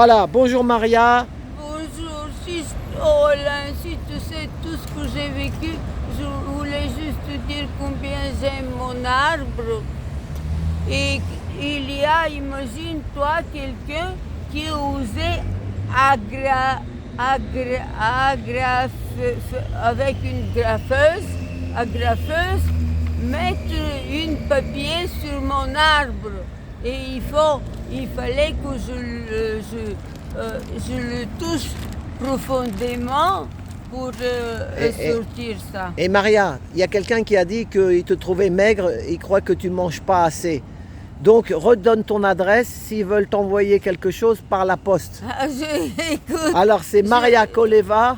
Voilà, bonjour Maria. Bonjour, si, oh là, si tu sais tout ce que j'ai vécu, je voulais juste te dire combien j'aime mon arbre. Et il y a, imagine-toi, quelqu'un qui osait avec une agrafeuse, mettre une papier sur mon arbre. Et il fallait que je le touche profondément pour sortir ça. Et Maria, il y a quelqu'un qui a dit qu'il te trouvait maigre, il croit que tu ne manges pas assez. Donc redonne ton adresse s'ils veulent t'envoyer quelque chose par la poste. Écoute, Alors c'est Maria Koleva.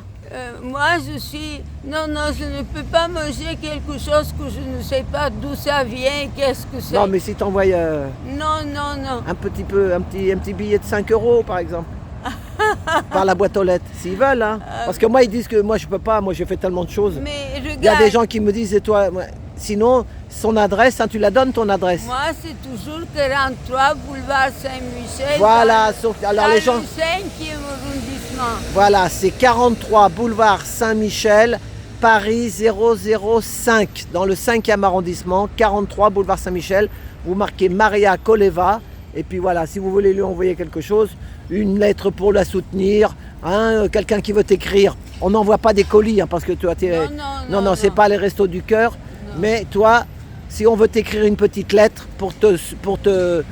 moi je suis... Non, je ne peux pas manger quelque chose que je ne sais pas d'où ça vient, qu'est-ce que c'est. Non mais si t'envoies Non. un petit billet de 5 € par exemple. Par la boîte aux lettres, s'ils veulent. Hein. Parce que moi ils disent que moi je peux pas, moi j'ai fait tellement de choses. Mais regarde, Il y a des gens qui me disent, et toi, sinon son adresse, hein, tu la donnes ton adresse. moi c'est toujours 43 boulevard Saint-Michel. Voilà, alors les gens... le 5e arrondissement. Voilà, c'est 43 boulevard Saint-Michel, Paris 005, dans le 5e arrondissement, 43 boulevard Saint-Michel. Vous marquez Maria Koleva, et puis voilà, si vous voulez lui envoyer quelque chose, une lettre pour la soutenir, hein, quelqu'un qui veut t'écrire. On n'envoie pas des colis, hein, parce que toi, non, c'est pas les restos du cœur. Mais toi, si on veut t'écrire une petite lettre pour te supporter,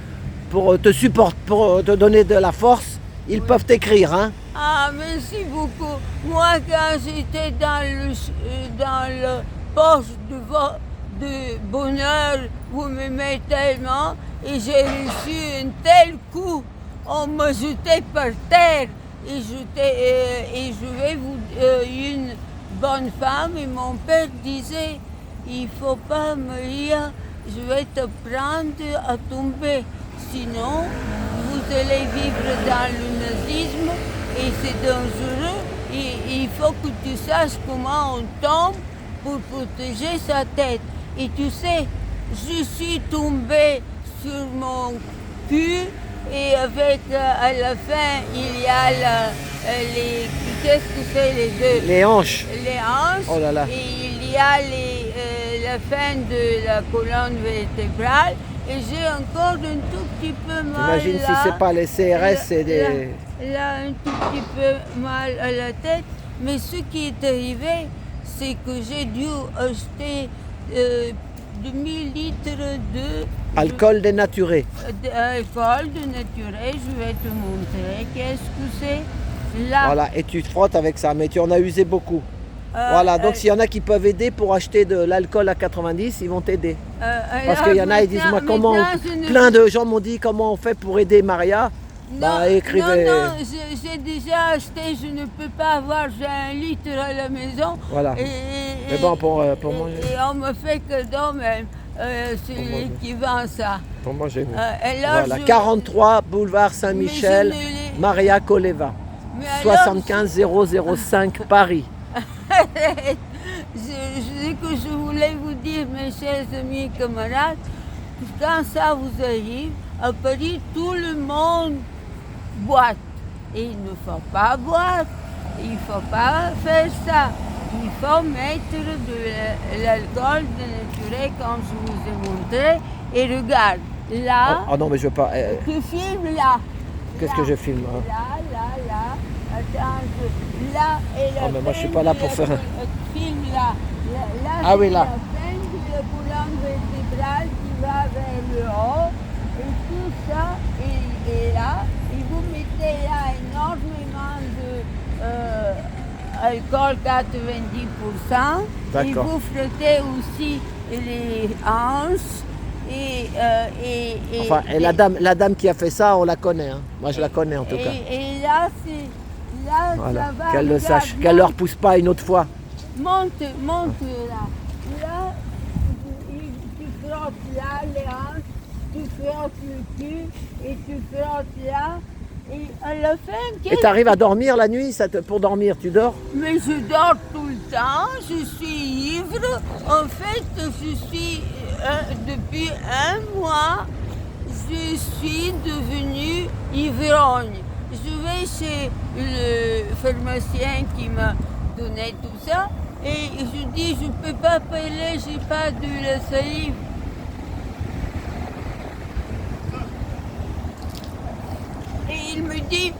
pour te donner de la force, ils peuvent t'écrire. Hein. Ah, merci beaucoup. Moi, quand j'étais dans le poste de bonheur, vous m'aimez tellement, et j'ai reçu un tel coup, on me jetait par terre, et je vais vous une bonne femme, et mon père disait, il faut pas, Maria, je vais te prendre à tomber, sinon vous allez vivre dans le nazisme et c'est dangereux. Et il faut que tu saches comment on tombe pour protéger sa tête. Et tu sais, je suis tombée sur mon cul et avec à la fin il y a qu'est-ce que c'est les deux? Les hanches. Les hanches. Oh là là. Et il y a la fin de la colonne vertébrale. Et j'ai encore un tout petit peu mal. T'imagines là, si c'est pas les CRS, c'est des... Là, un tout petit peu mal à la tête. Mais ce qui est arrivé, c'est que j'ai dû acheter 2000 litres alcool dénaturé. Alcool dénaturé, je vais te montrer qu'est-ce que c'est. Là. Voilà, et tu te frottes avec ça, mais tu en as usé beaucoup. Voilà, donc s'il y en a qui peuvent aider pour acheter de l'alcool à 90, ils vont t'aider. Parce qu'il y en a, ils disent, moi, comment... Plein de gens m'ont dit comment on fait pour aider Maria. Non, écrivez... non, j'ai déjà acheté, je ne peux pas avoir, j'ai 1 litre à la maison. Voilà. Mais bon, pour manger. Et on me fait que non, même celui qui vend ça. Pour manger, oui. Voilà, 43 boulevard Saint-Michel, Maria Koleva, 75 005 Paris. Ce que je voulais vous dire, mes chers amis et camarades, quand ça vous arrive, à Paris, tout le monde boite. Et il ne faut pas boire, il ne faut pas faire ça. Il faut mettre de l'alcool dénaturé comme je vous ai montré. Et regarde, là... Oh non, mais je veux pas... Tu filmes là. Qu'est-ce que je filme hein? Là. Attends, là et là. Oh, mais moi je suis pas là pour faire... Filme là. Ah oui, là. La fin de la colonne vertébrale qui va vers le haut. Et tout ça est là. Et vous mettez là énormément de alcool 90%. D'accord. Et vous frottez aussi les hanches. Enfin, et la dame qui a fait ça, on la connaît. Hein. Moi je la connais en tout cas. Et là, c'est... Là, voilà. ça va, Qu'elle le regarde, sache, qu'elle ne leur pousse pas une autre fois. Monte là. Là, tu frottes là les hanches, tu frottes le cul et tu frottes là. Et à la fin, et tu arrives à dormir la nuit pour dormir, tu dors? Mais je dors tout le temps, je suis ivre. En fait, je suis, depuis 1 mois, je suis devenue ivrogne. Je allée chez le pharmacien qui m'a donné tout ça et je dis je peux pas payer, j'ai pas de la salive. Et il me dit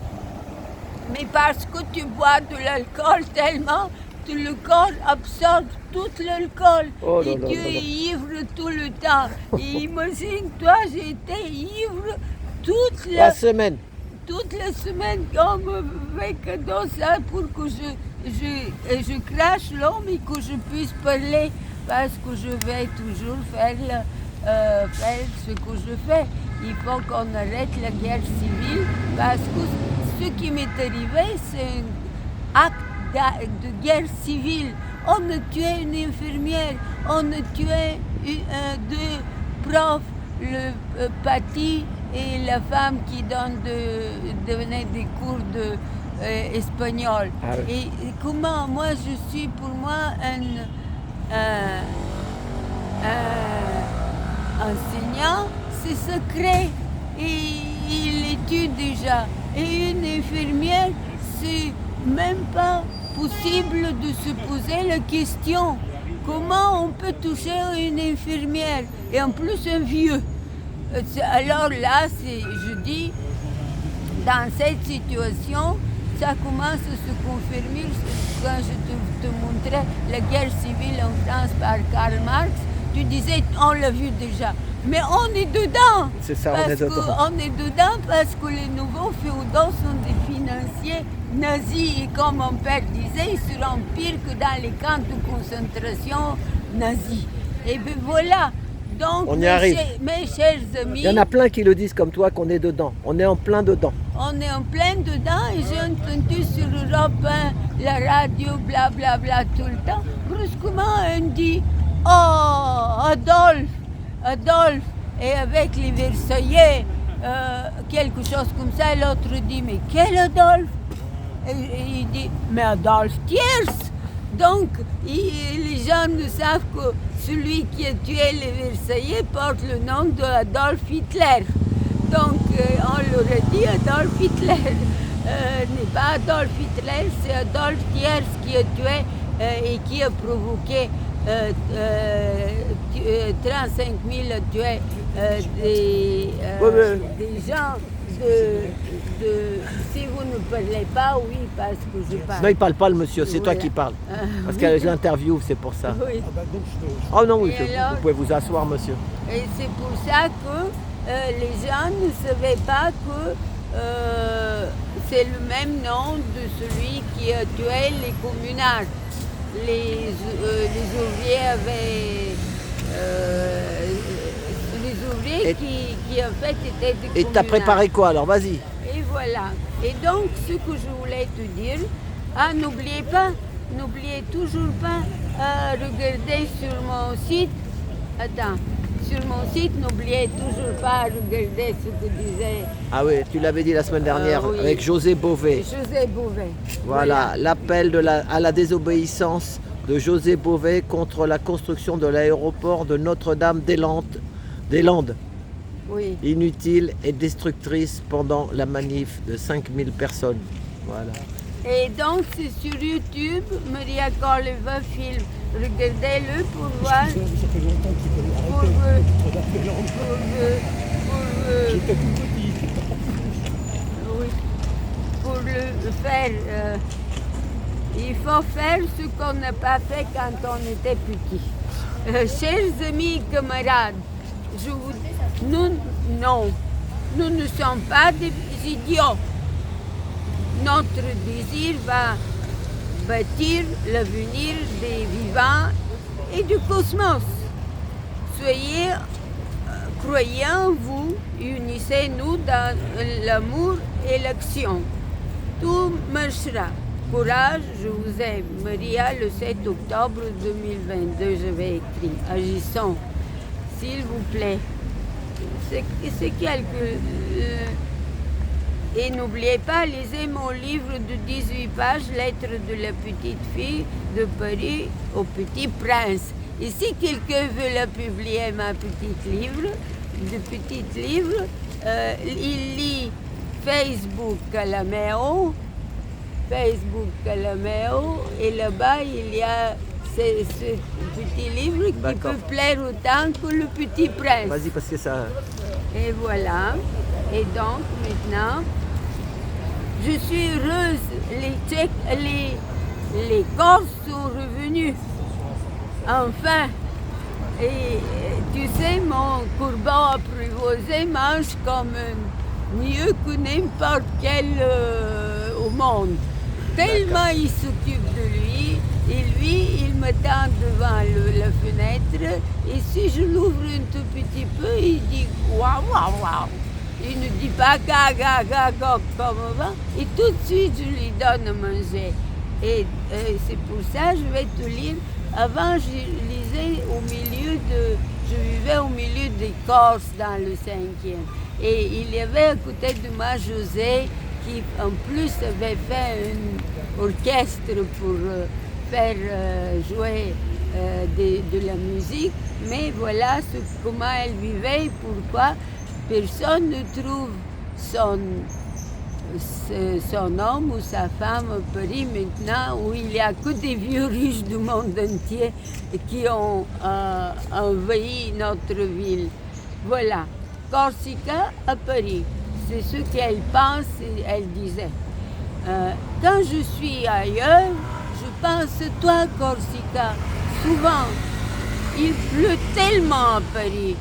mais parce que tu bois de l'alcool tellement que le corps absorbe tout l'alcool et tu es ivre tout le temps. Et imagine-toi, j'étais ivre toute La semaine. toute la semaine qu'on me fait que dans ça pour que je crache l'homme et que je puisse parler parce que je vais toujours faire ce que je fais. Il faut qu'on arrête la guerre civile parce que ce qui m'est arrivé, c'est un acte de guerre civile. On a tué une infirmière, on a tué deux profs, le Patti et la femme qui donnait des cours d'espagnol. Ah oui. Et comment moi je suis pour moi un enseignant, c'est secret et il étudie déjà. Et une infirmière, c'est même pas possible de se poser la question comment on peut toucher une infirmière et en plus un vieux. Alors là, je dis, dans cette situation, ça commence à se confirmer quand je te montrais la guerre civile en France par Karl Marx. Tu disais, on l'a vu déjà. Mais on est dedans. C'est ça, on est dedans. On est dedans parce que les nouveaux féodaux sont des financiers nazis. Et comme mon père disait, ils seront pires que dans les camps de concentration nazis. Et bien voilà. Donc, on y arrive. Mes chers amis... Il y en a plein qui le disent comme toi qu'on est dedans. On est en plein dedans. On est en plein dedans et j'ai entendu sur Europe 1, la radio, blablabla, bla, bla, tout le temps. Brusquement, on dit « Oh, Adolphe !» Et avec les Versaillais, quelque chose comme ça, l'autre dit « Mais quel Adolphe ?» Et il dit « Mais Adolphe Thiers !» Donc, les gens ne savent que celui qui a tué les Versaillais porte le nom d'Adolf Hitler. Donc, on leur a dit Adolf Hitler. N'est pas Adolf Hitler, c'est Adolf Thiers qui a tué et qui a provoqué 35 000 tués des gens si vous ne parlez pas, oui, parce que je parle. Non, il ne parle pas le monsieur, c'est toi qui parles. Parce que l'interview, c'est pour ça. Oui. Oh non, oui, alors, vous pouvez vous asseoir, monsieur. Et c'est pour ça que les gens ne savaient pas que c'est le même nom de celui qui a tué les communards. Les ouvriers avaient... les ouvriers qui en fait étaient des communards. Et t'as préparé quoi alors? Vas-y. Et voilà. Et donc, ce que je voulais te dire, n'oubliez toujours pas à regarder sur mon site. Attends, sur mon site, n'oubliez toujours pas à regarder ce que disait. Ah oui, tu l'avais dit la semaine dernière oui. avec José Bové. José Bové. Voilà, l'appel à la désobéissance de José Bové contre la construction de l'aéroport de Notre-Dame-des-Landes. Oui. Inutile et destructrice pendant la manif de 5000 personnes. Voilà. Et donc c'est sur YouTube, Maria Koleva filme. Regardez-le pour voir. Ça fait longtemps qu'il peut J'étais tout petit. Oui. Pour le faire. Il faut faire ce qu'on n'a pas fait quand on était petit. Chers amis et camarades, nous ne sommes pas des idiots. Notre désir va bâtir l'avenir des vivants et du cosmos. Croyez en vous, unissez-nous dans l'amour et l'action. Tout marchera. Courage, je vous aime. Maria, le 7 octobre 2022, j'avais écrit. Agissons, s'il vous plaît. C'est quelque... Et n'oubliez pas, lisez mon livre de 18 pages, Lettres de la petite fille de Paris au petit prince. Et si quelqu'un veut la publier, ma petite livre, il lit Facebook Calameo. Facebook Calameo. Et là-bas, il y a ce petit livre qui D'accord. peut plaire autant que le Petit Prince. Vas-y, parce que ça. Et voilà. Et donc, maintenant, je suis heureuse. Les Corses sont revenus. Enfin. Et tu sais, mon Courban apprivoisé mange comme mieux que n'importe quel au monde. Tellement il s'occupe de lui. Et lui, il me tend devant la fenêtre. Et si je l'ouvre un tout petit peu, il dit waouh, waouh, waouh. Il ne dit pas gaga, gaga comme avant. Et tout de suite, je lui donne à manger. Et c'est pour ça que je vais te lire. Avant, je lisais je vivais au milieu des Corses dans le 5e. Et il y avait à côté de moi José qui en plus avait fait un orchestre pour faire jouer de la musique. Mais voilà comment elle vivait, pourquoi personne ne trouve son homme ou sa femme à Paris maintenant, où il n'y a que des vieux riches du monde entier qui ont envahi notre ville. Voilà, Corsica à Paris, c'est ce qu'elle pense et elle disait. Quand je suis ailleurs, je pense, toi Corsica, souvent, il pleut tellement à Paris.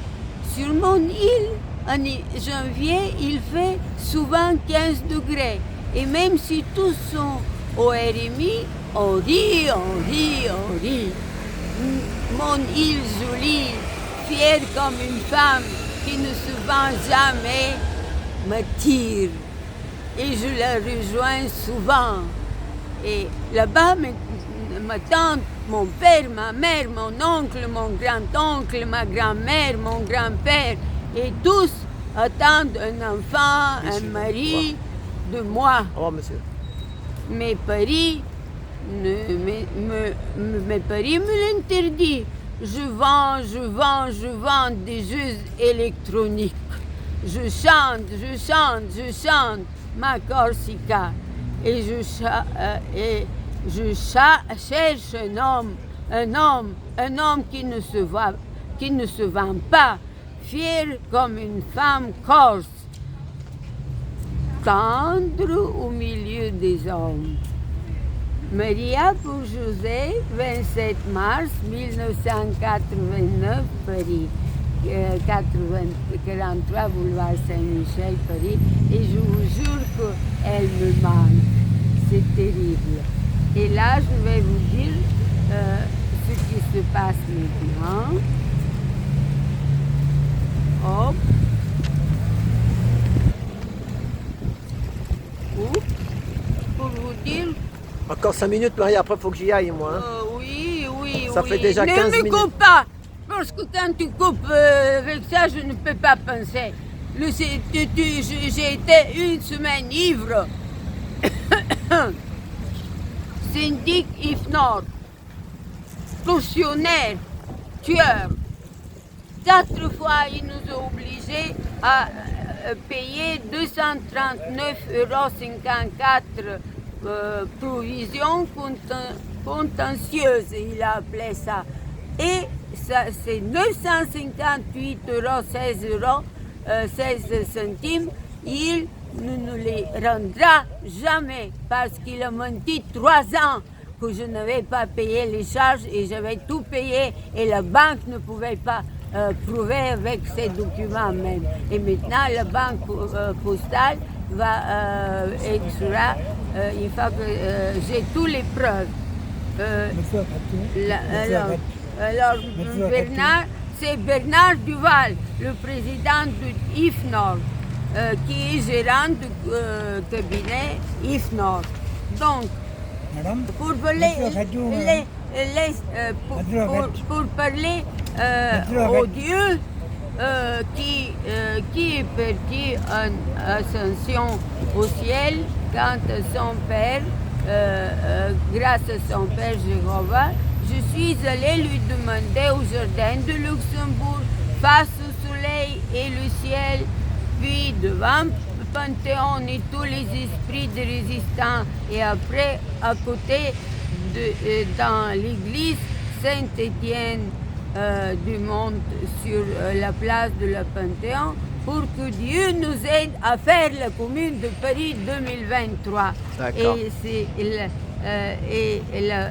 Sur mon île, en janvier, il fait souvent 15 degrés. Et même si tous sont au RMI, on rit, on rit, on rit. Mon île jolie, fière comme une femme qui ne se vend jamais, me tire. Et je la rejoins souvent. Et là-bas, ma tante, mon père, ma mère, mon oncle, mon grand-oncle, ma grand-mère, mon grand-père, et tous attendent un enfant, un mari de moi. Au revoir, monsieur. Mais Paris, Paris me l'interdit. Je vends des jeux électroniques. Je chante ma Corsica. Et je cherche un homme qui ne se vend pas, fier comme une femme corse, tendre au milieu des hommes. Maria pour José, 27 mars 1989, Paris. 43 boulevard Saint-Michel, Paris. Et je vous jure qu'elle me manque. C'est terrible. Et là, je vais vous dire ce qui se passe maintenant. Hop. Oups. Pour vous dire... Encore 5 minutes, Marie, après il faut que j'y aille, moi. Hein. Oui. Ça fait déjà 15 minutes. Ne me coupe pas, parce que quand tu coupes avec ça, je ne peux pas penser. J'ai été une semaine ivre. Syndic Ifnor, tortionnaire, tueur. 4 fois, il nous a obligés à payer 239,54 € provisions contentieuses, il a appelé ça. Et ça, c'est 958,16 €, il ne nous les rendra jamais parce qu'il a menti 3 ans que je n'avais pas payé les charges et j'avais tout payé et la banque ne pouvait pas prouver avec ces documents même. Et maintenant, la banque postale sera, il faut que j'ai toutes les preuves. Alors, Bernard, c'est Bernard Duval, le président de IFNOR, qui est gérant du cabinet IFNOR. Donc, Madame, pour parler, pour parler au Dieu qui est parti en ascension au ciel quand son père, grâce à son père Jéhovah, je suis allée lui demander au jardin de Luxembourg, face au soleil et le ciel, puis devant Panthéon et tous les esprits de résistants. Et après, à côté, dans l'église Saint-Étienne du Monde, sur la place de la Panthéon, pour que Dieu nous aide à faire la commune de Paris 2023. D'accord. Et c'est la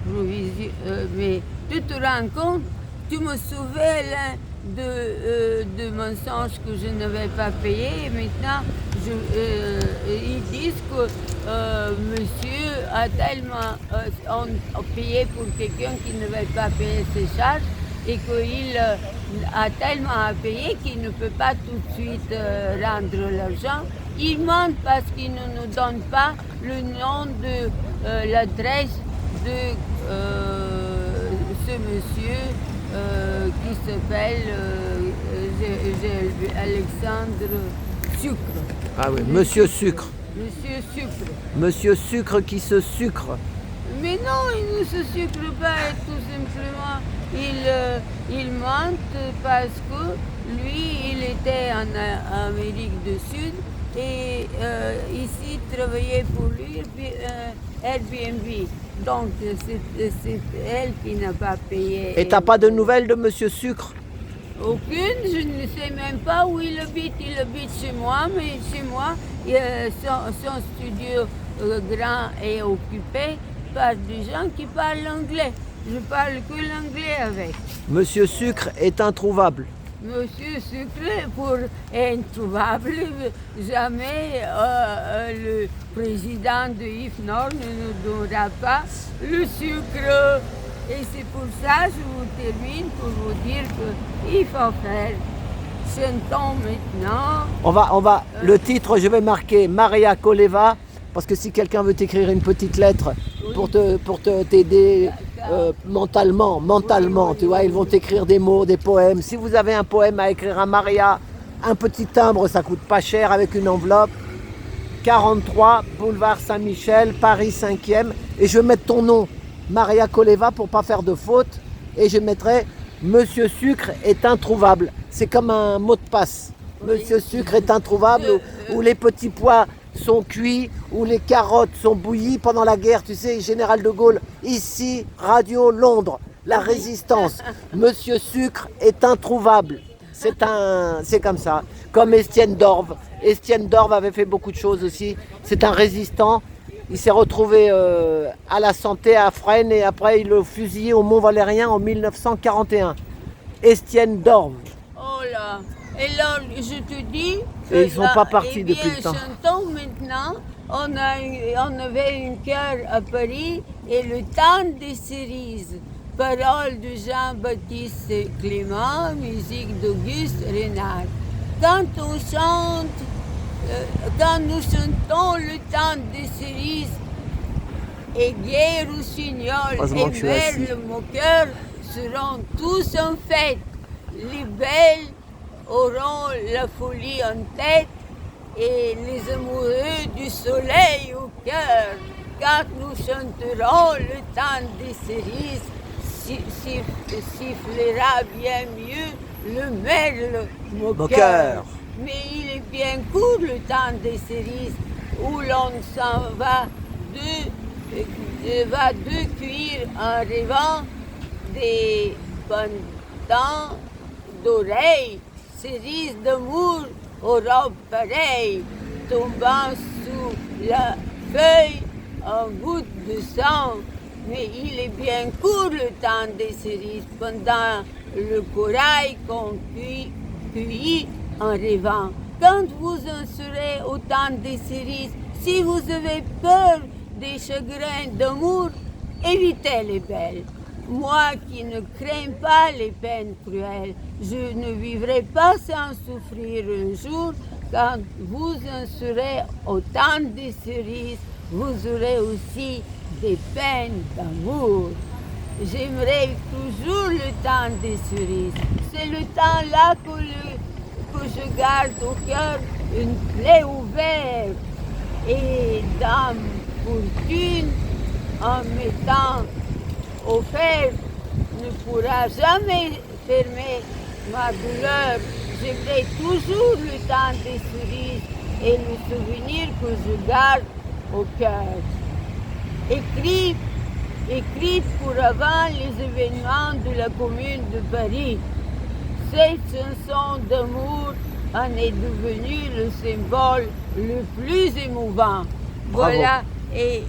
provision. Mais tu te rends compte, tu me souviens de mensonges que je n'avais pas payé. Et maintenant, ils disent que monsieur a tellement payé pour quelqu'un qui n'avait pas payé ses charges et qu'il a tellement à payer qu'il ne peut pas tout de suite rendre l'argent. Ils mentent parce qu'ils ne nous donnent pas le nom de l'adresse de ce monsieur qui s'appelle Alexandre Sucre. Ah oui, Monsieur Sucre. Monsieur Sucre. Monsieur Sucre qui se sucre. Mais non, il ne se sucre pas, tout simplement. Il mentent parce que lui, il était en Amérique du Sud et ici travaillait pour lui Airbnb. Donc c'est elle qui n'a pas payé. Et t'as pas de nouvelles de Monsieur Sucre? Aucune, je ne sais même pas où il habite. Il habite chez moi, mais chez moi, son studio grand est occupé par des gens qui parlent anglais. Je parle que l'anglais avec. Monsieur Sucre est introuvable. Monsieur Sucre, pour introuvable, jamais le président de IFNOR ne nous donnera pas le sucre. Et c'est pour ça que je vous termine pour vous dire qu'il faut faire. Chantons maintenant. On va, le titre, je vais marquer Maria Koleva, parce que si quelqu'un veut t'écrire une petite lettre pour t'aider mentalement, tu vois, ils vont t'écrire des mots, des poèmes. Si vous avez un poème à écrire à Maria, un petit timbre, ça coûte pas cher avec une enveloppe. 43 boulevard Saint-Michel, Paris 5e. Et je vais mettre ton nom, Maria Koleva, pour pas faire de faute. Et je mettrai Monsieur Sucre est introuvable. C'est comme un mot de passe. Monsieur Sucre est introuvable, où les petits pois sont cuits, où les carottes sont bouillies pendant la guerre, tu sais, Général de Gaulle, ici, Radio Londres, la résistance. Monsieur Sucre est introuvable. C'est comme ça. Comme Estienne d'Orve. Estienne d'Orve avait fait beaucoup de choses aussi. C'est un résistant. Il s'est retrouvé à la santé à Fresnes et après il l'a fusillé au Mont-Valérien en 1941. Estienne d'Orve. Oh là. Et là, je te dis... Et ils ne sont pas partis depuis le temps. Chantons maintenant. On avait une chœur à Paris et le temps des cerises. Paroles de Jean-Baptiste Clément, musique d'Auguste Renard. Quand nous chantons le temps des cerises, et Gai Roussignol et Merle Moqueur seront tous en fête. Les belles auront la folie en tête et les amoureux du soleil au cœur. Quand nous chanterons le temps des cerises, sifflera bien mieux le merle moqueur. Mais il est bien court le temps des cerises où l'on s'en va de cuire en rêvant des pendants d'oreilles, cerises d'amour aux robes pareilles, tombant sous la feuille en gouttes de sang. Mais il est bien court le temps des cerises pendant le corail qu'on cueillit en rêvant. Quand vous en serez au temps des cerises, si vous avez peur des chagrins d'amour, évitez les belles. Moi qui ne crains pas les peines cruelles, je ne vivrai pas sans souffrir un jour. Quand vous en serez au temps des cerises, vous aurez aussi des peines d'amour. J'aimerais toujours le temps des cerises. C'est le temps-là que je garde au cœur une plaie ouverte. Et Dame Fortune, en m'étant offerte, ne pourra jamais fermer ma douleur j'aimerais toujours le temps des cerises et le souvenir que je garde au cœur. Écrite pour avant les événements de la Commune de Paris, cette chanson d'amour en est devenue le symbole le plus émouvant. Bravo. Voilà, et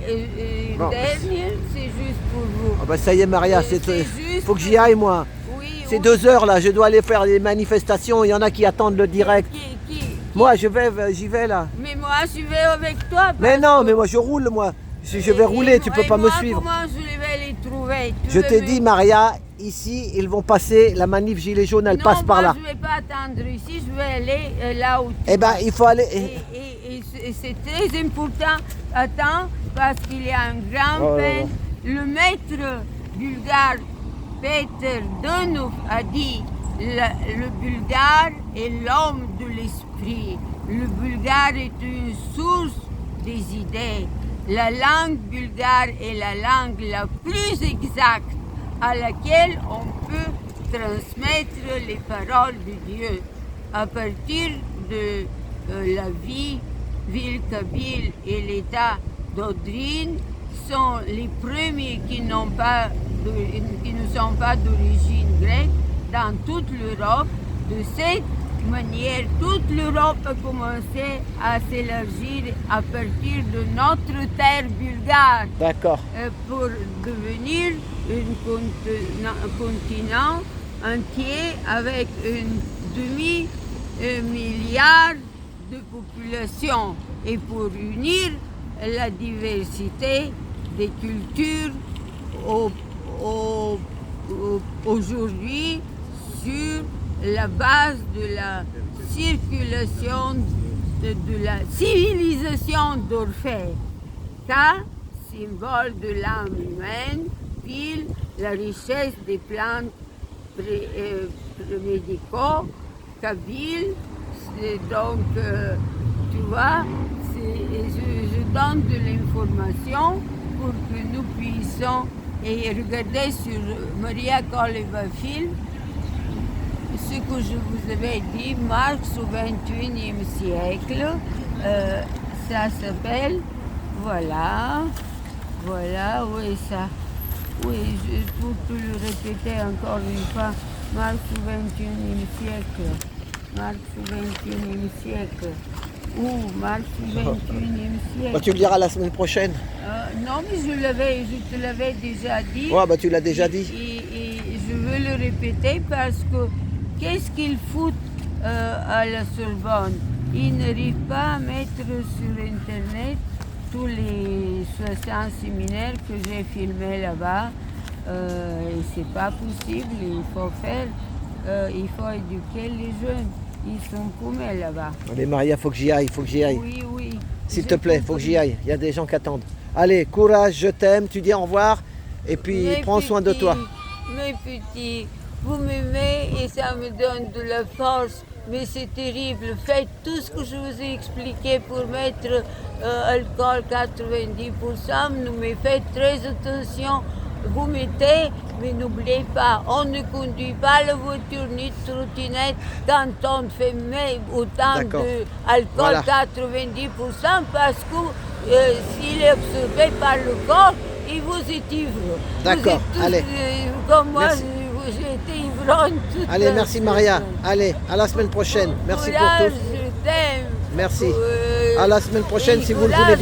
Bon. dernière, c'est juste pour vous. Ah bah ça y est Maria, C'est juste- faut que j'y aille moi. Oui, C'est oui. 2 heures là, je dois aller faire les manifestations, il y en a qui attendent le direct. Qui- Moi j'y vais là. Mais moi, je vais avec toi. Mais parce non, que- mais moi je roule moi. Je vais Et- rouler, tu peux et pas me moi, suivre. Comment je vais les trouver? Je t'ai dit Maria, ici ils vont passer, la manif gilet jaune elle passe par là. Non, je ne vais pas attendre ici, je vais aller là où tu Eh ben vas. il faut aller. Et c'est très important, attends, parce qu'il y a un grand Oh là là. peintre, le maître bulgare Peter Donov a dit le bulgare est l'homme de l'esprit. Le bulgare est une source des idées. La langue bulgare est la langue la plus exacte à laquelle on peut transmettre les paroles de Dieu. À partir de la vie, ville kabyle et l'état d'Odrine sont les premiers qui ne sont pas d'origine grecque dans toute l'Europe. De cette manière, toute l'Europe a commencé à s'élargir à partir de notre terre bulgare D'accord. pour devenir un continent entier avec un demi-milliard de population et pour unir la diversité des cultures aujourd'hui sur la base de la circulation de la civilisation d'Orphée, car symbole de l'âme humaine, pile la richesse des plantes médicaux, kabyle, donc tu vois, je donne de l'information pour que nous puissions et regarder sur Maria Koleva film ce que je vous avais dit, Marx au XXIe siècle, ça s'appelle, voilà, oui, ça, oui, pour te le répéter encore une fois, Marx au XXIe siècle, Marx au XXIe siècle, ou Marx au XXIe siècle. Bah, tu le diras la semaine prochaine. Non, mais je te l'avais déjà dit. Ouais, bah tu l'as déjà dit. Et je veux le répéter parce que qu'est-ce qu'ils foutent à la Sorbonne? Ils n'arrivent pas à mettre sur Internet tous les 60 séminaires que j'ai filmés là-bas. Et c'est pas possible, il faut faire, il faut éduquer les jeunes. Ils sont paumés là-bas. Allez Maria, faut que j'y aille, faut que j'y aille. Oui, oui. S'il J'ai te plaît, faut que compris. j'y aille. Il y a des gens qui attendent. Allez, courage, je t'aime, tu dis au revoir et puis Mes prends soin de toi. Mes petits, vous m'aimez et ça me donne de la force, mais c'est terrible. Faites tout ce que je vous ai expliqué pour mettre alcool 90%, mais faites très attention. Vous mettez, mais n'oubliez pas, on ne conduit pas la voiture ni de trottinette quand on fait autant D'accord. d'alcool Voilà. 90% parce que s'il est absorbé par le corps, il vous est ivre. D'accord, Vous êtes tous, allez. comme moi, Merci. j'ai été ivronne toute Allez, la merci Maria. semaine. Allez, à la semaine prochaine. Merci pour Courage, tout. je t'aime. Merci. À la semaine prochaine Et si vous le courage, voulez bien.